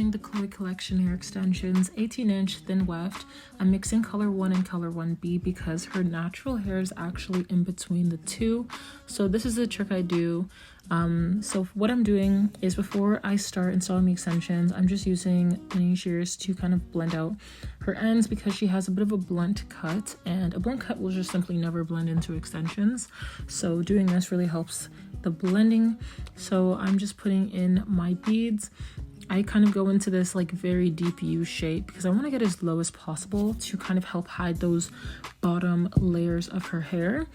using the Chloe Collection hair extensions, 18-inch thin weft. I'm mixing color 1 and color 1B because her natural hair is actually in between the two. So this is a trick I do. So what I'm doing is before I start installing the extensions, I'm just using thinning shears to kind of blend out her ends because she has a bit of a blunt cut, and a blunt cut will just simply never blend into extensions. So doing this really helps the blending. So I'm just putting in my beads. I kind of go into this like very deep U shape because I want to get as low as possible to kind of help hide those bottom layers of her hair.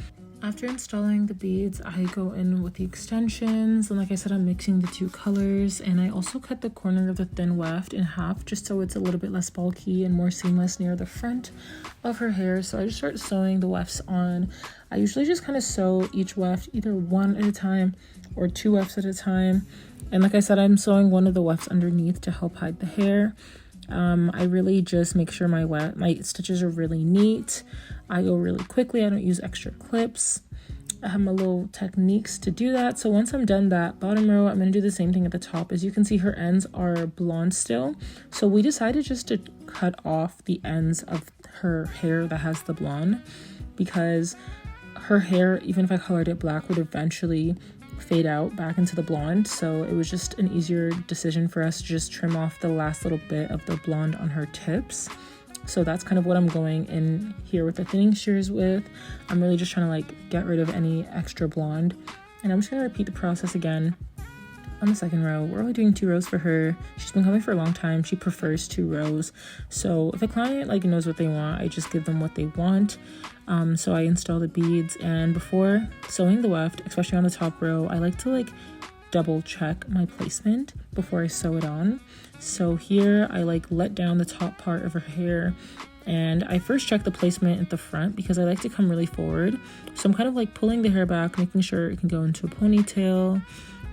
After installing the beads, I go in with the extensions, and like I said, I'm mixing the two colors, and I also cut the corner of the thin weft in half just so it's a little bit less bulky and more seamless near the front of her hair. So I just start sewing the wefts on. I usually just kind of sew each weft either one at a time or two wefts at a time, and like I said, I'm sewing one of the wefts underneath to help hide the hair. I really just make sure my stitches are really neat. I go really quickly. I don't use extra clips. I have my little techniques to do that. So once I'm done that bottom row, I'm going to do the same thing at the top. As you can see, her ends are blonde still. So we decided just to cut off the ends of her hair that has the blonde, because her hair, even if I colored it black, would eventually fade out back into the blonde. So it was just an easier decision for us to just trim off the last little bit of the blonde on her tips. So that's kind of what I'm going in here with the thinning shears with. I'm really just trying to like get rid of any extra blonde, and I'm just going to repeat the process again on the second row. We're only doing 2 rows for her. She's been coming for a long time. She prefers 2 rows. So if a client like knows what they want, I just give them what they want. So I install the beads, and before sewing the weft, especially on the top row, I like to like double check my placement before I sew it on. So here I like let down the top part of her hair, and I first check the placement at the front because I like to come really forward. So I'm kind of like pulling the hair back, making sure it can go into a ponytail,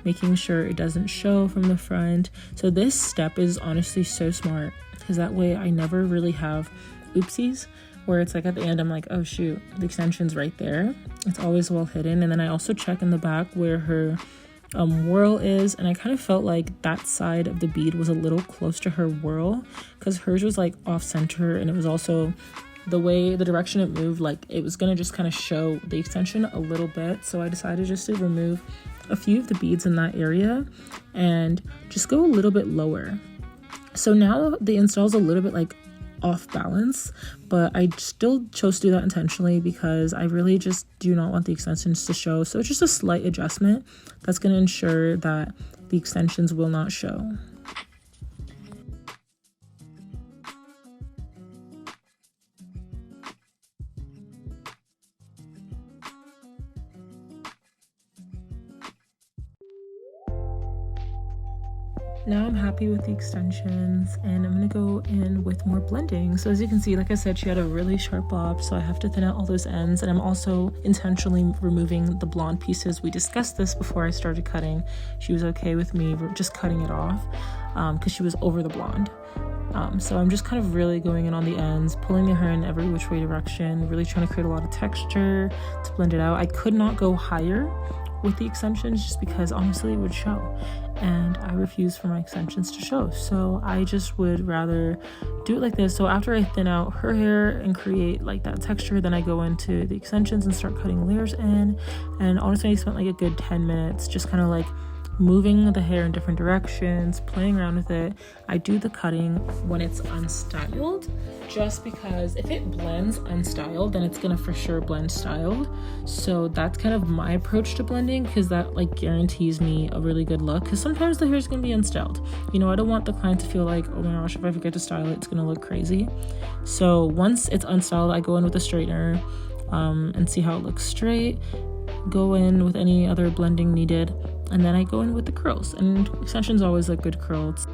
making sure it doesn't show from the front. So this step is honestly so smart because that way I never really have oopsies where it's like at the end I'm like, oh shoot, the extension's right there. It's always well hidden. And then I also check in the back where her whirl is, and I kind of felt like that side of the bead was a little close to her whirl because hers was like off center, and it was also the direction it moved, like it was gonna just kind of show the extension a little bit. So I decided just to remove a few of the beads in that area and just go a little bit lower. So now the install is a little bit like off balance, but I still chose to do that intentionally because I really just do not want the extensions to show. So it's just a slight adjustment that's going to ensure that the extensions will not show. Now I'm happy with the extensions, and I'm gonna go in with more blending. So as you can see, like I said, she had a really sharp bob, so I have to thin out all those ends, and I'm also intentionally removing the blonde pieces. We discussed this before I started cutting. She was okay with me just cutting it off because she was over the blonde. So I'm just kind of really going in on the ends, pulling the hair in every which way direction, really trying to create a lot of texture to blend it out. I could not go higher with the extensions just because honestly it would show, and I refuse for my extensions to show. So I just would rather do it like this. So after I thin out her hair and create like that texture, then I go into the extensions and start cutting layers in. And honestly, I spent like a good 10 minutes just kind of like moving the hair in different directions, playing around with it. I do the cutting when it's unstyled, just because if it blends unstyled, then it's gonna for sure blend styled. So that's kind of my approach to blending, because that like guarantees me a really good look, because sometimes the hair is gonna be unstyled. You know, I don't want the client to feel like, oh my gosh, if I forget to style it, it's gonna look crazy. So once it's unstyled, I go in with a straightener and see how it looks straight, go in with any other blending needed, and then I go in with the curls, and extensions always look good curls.